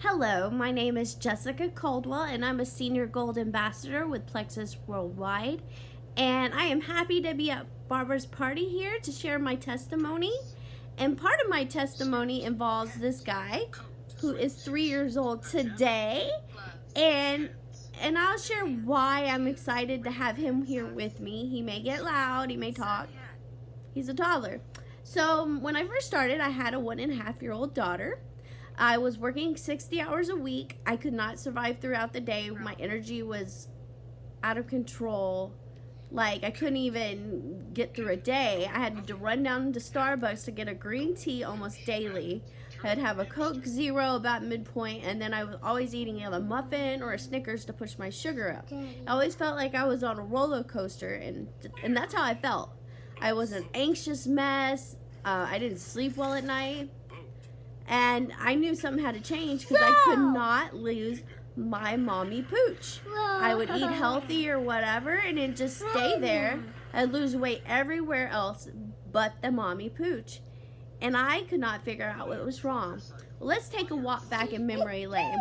Hello, my name is Jessica Caldwell, and I'm a Senior Gold Ambassador with Plexus Worldwide. And I am happy to be at Barbara's party here to share my testimony. And part of my testimony involves this guy who is 3 years old today. And I'll share why I'm excited to have him here with me. He may get loud, he may talk. He's a toddler. So when I first started, I had a 1.5-year-old daughter. I was working 60 hours a week. I could not survive throughout the day. My energy was out of control. Like, I couldn't even get through a day. I had to run down to Starbucks to get a green tea almost daily. I'd have a Coke Zero about midpoint, and then I was always eating either a muffin or a Snickers to push my sugar up. I always felt like I was on a roller coaster, and that's how I felt. I was an anxious mess. I didn't sleep well at night. And I knew something had to change because I could not lose my mommy pooch. I would eat healthy or whatever and it'd just stay there. I'd lose weight everywhere else but the mommy pooch. And I could not figure out what was wrong. Well, let's take a walk back in memory lane.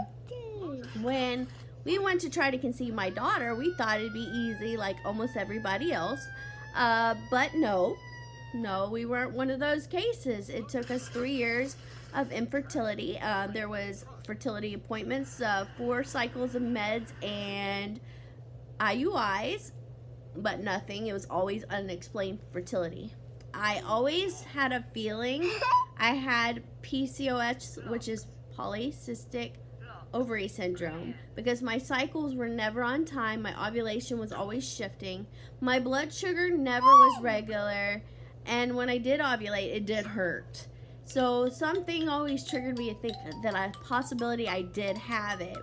When we went to try to conceive my daughter, we thought it'd be easy like almost everybody else. But no, we weren't one of those cases. It took us 3 years of infertility. There was fertility appointments, 4 cycles of meds, and IUIs, but nothing. It was always unexplained fertility. I always had a feeling I had PCOS, which is polycystic ovary syndrome, because my cycles were never on time. My ovulation was always shifting. My blood sugar never was regular, and when I did ovulate, it did hurt. So something always triggered me to think that a possibility I did have it.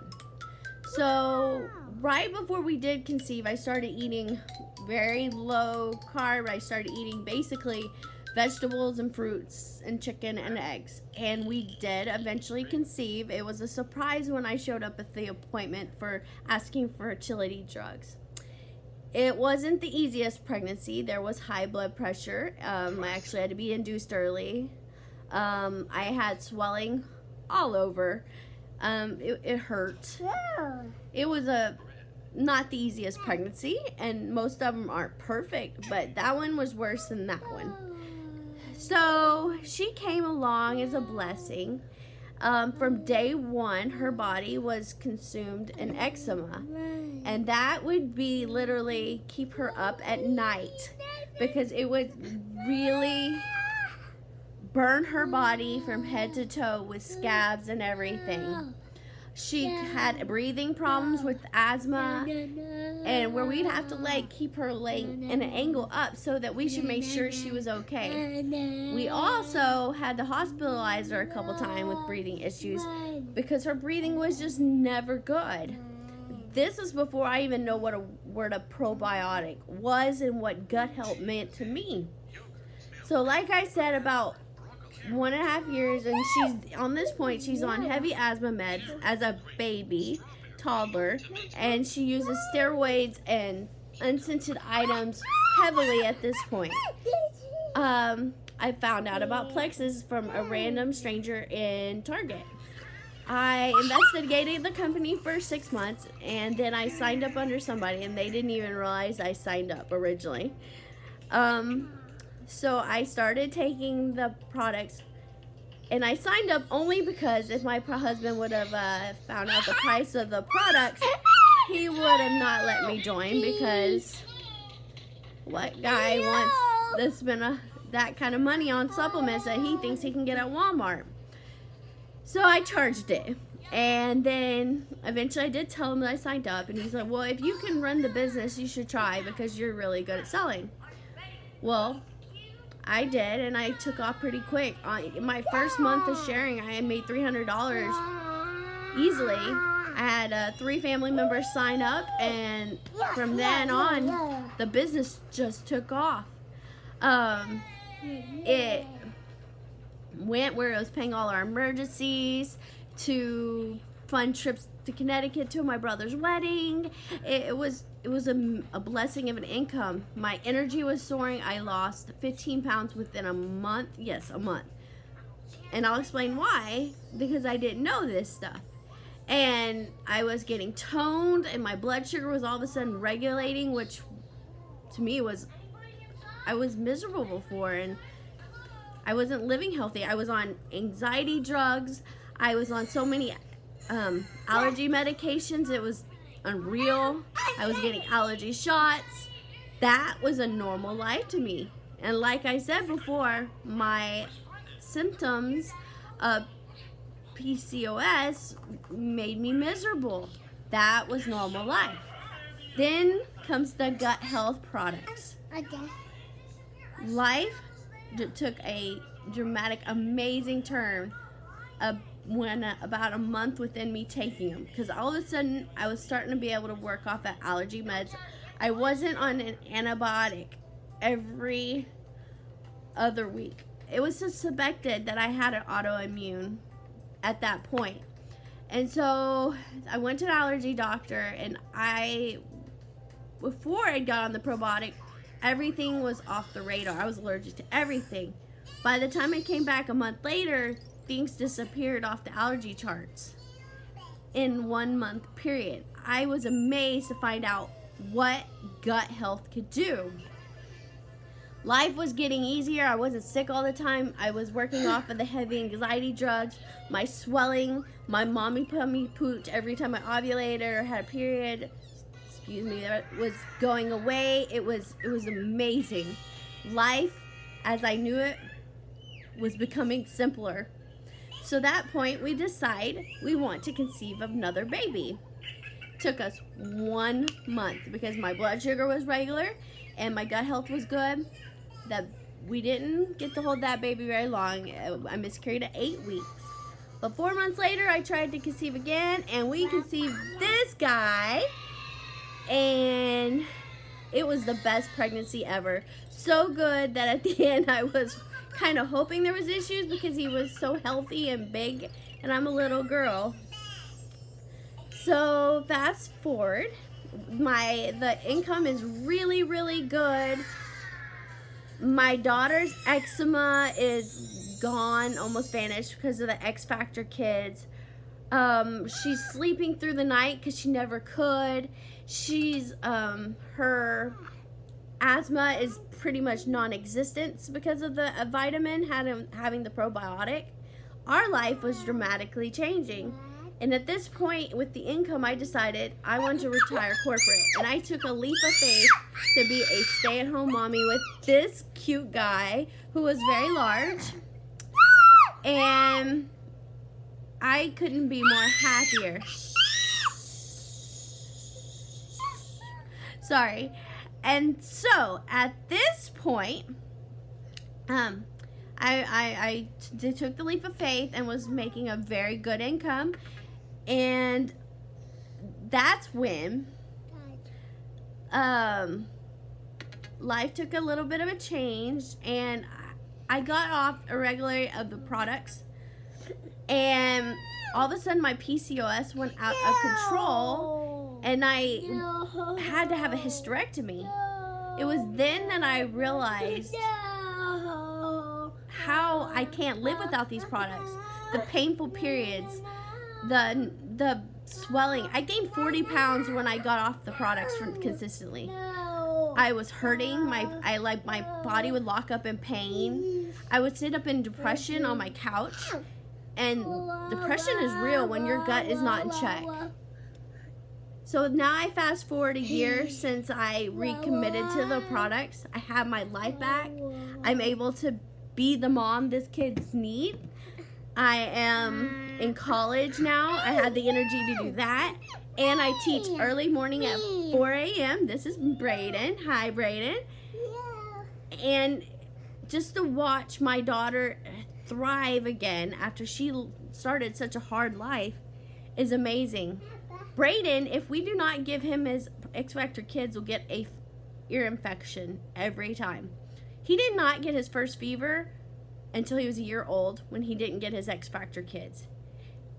So right before we did conceive, I started eating very low carb. I started eating basically vegetables and fruits and chicken and eggs. And we did eventually conceive. It was a surprise when I showed up at the appointment for asking for fertility drugs. It wasn't the easiest pregnancy. There was high blood pressure. I actually had to be induced early. I had swelling all over. It hurt. It was not the easiest pregnancy, and most of them aren't perfect, but that one was worse than that one. So she came along as a blessing. From day one, her body was consumed in eczema, and that would be literally keep her up at night because it would really burn her body from head to toe with scabs and everything. She had breathing problems with asthma, and where we'd have to keep her laying in an angle up so that we should make sure she was okay. We also had to hospitalize her a couple times with breathing issues because her breathing was just never good. This is before I even know what a word a probiotic was and what gut health meant to me. So like I said, about 1.5 years, and she's on this point, she's on heavy asthma meds as a baby toddler, and she uses steroids and unscented items heavily at this point. I found out about Plexus from a random stranger in Target. I investigated the company for 6 months, and then I signed up under somebody, and they didn't even realize I signed up originally. So I started taking the products, and I signed up only because if my husband would have found out the price of the products, he would have not let me join, because what guy wants to spend that kind of money on supplements that he thinks he can get at Walmart? So I charged it, and then eventually I did tell him that I signed up, and he's like, well, if you can run the business, you should try because you're really good at selling. Well, I did, and I took off pretty quick. In my first month of sharing, I had made $300 easily. I had 3 family members sign up, and from then on, the business just took off. It went where it was paying all our emergencies, to fun trips to Connecticut to my brother's wedding. It was a blessing of an income. My energy was soaring. I lost 15 pounds within a month. Yes, a month. And I'll explain why, because I didn't know this stuff. And I was getting toned, and my blood sugar was all of a sudden regulating, which to me I was miserable before, and I wasn't living healthy. I was on anxiety drugs. I was on so many allergy medications. It was unreal. I was getting allergy shots. That was a normal life to me. And like I said before, my symptoms of PCOS made me miserable. That was normal life. Then comes the gut health products. Life took a dramatic, amazing turn about a month within me taking them, because all of a sudden I was starting to be able to work off that allergy meds. I wasn't on an antibiotic every other week. It was suspected that I had an autoimmune at that point. And so I went to an allergy doctor, and before I got on the probiotic, everything was off the radar. I was allergic to everything. By the time I came back a month later, things disappeared off the allergy charts in 1 month period. I was amazed to find out what gut health could do. Life was getting easier. I wasn't sick all the time. I was working off of the heavy anxiety drugs. My swelling, my mommy pooped every time I ovulated or had a period, that was going away. It was amazing. Life, as I knew it, was becoming simpler. So at that point, we decide we want to conceive another baby. Took us 1 month because my blood sugar was regular and my gut health was good. That we didn't get to hold that baby very long. I miscarried at 8 weeks. But 4 months later, I tried to conceive again, and we conceived this guy. And it was the best pregnancy ever. So good that at the end I was kind of hoping there was issues because he was so healthy and big, and I'm a little girl. So fast forward, the income is really, really good. My daughter's eczema is gone, almost vanished because of the X Factor kids. She's sleeping through the night because she never could. Her asthma is pretty much non-existent because of the vitamin, having the probiotic. Our life was dramatically changing. And at this point, with the income, I decided I wanted to retire corporate. And I took a leap of faith to be a stay-at-home mommy with this cute guy who was very large. And I couldn't be more happier. Sorry. And so, at this point, I took the leap of faith and was making a very good income. And that's when life took a little bit of a change, and I got off irregularly of the products, and all of a sudden my PCOS went out of control, and I had to have a hysterectomy. It was then that I realized how I can't live without these products. The painful periods, the swelling. I gained 40 pounds when I got off the products consistently. I was hurting. My body would lock up in pain. I would sit up in depression on my couch. And depression is real when your gut is not in check. So now I fast forward a year since I recommitted to the products. I have my life back. I'm able to be the mom this kids need. I am in college now. I have the energy to do that. And I teach early morning at 4 a.m. This is Brayden. Hi, Brayden. And just to watch my daughter thrive again after she started such a hard life is amazing. Brayden, if we do not give him his X Factor kids, will get a ear infection every time. He did not get his first fever until he was a year old, when he didn't get his X Factor kids.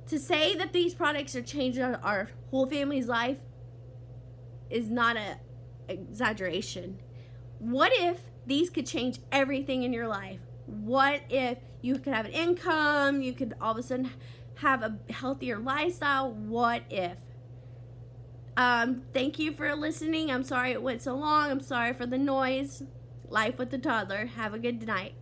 To say that these products are changing our whole family's life is not an exaggeration. What if these could change everything in your life? What if you could have an income, you could all of a sudden have a healthier lifestyle. What if? Thank you for listening. I'm sorry it went so long. I'm sorry for the noise. Life with the toddler. Have a good night.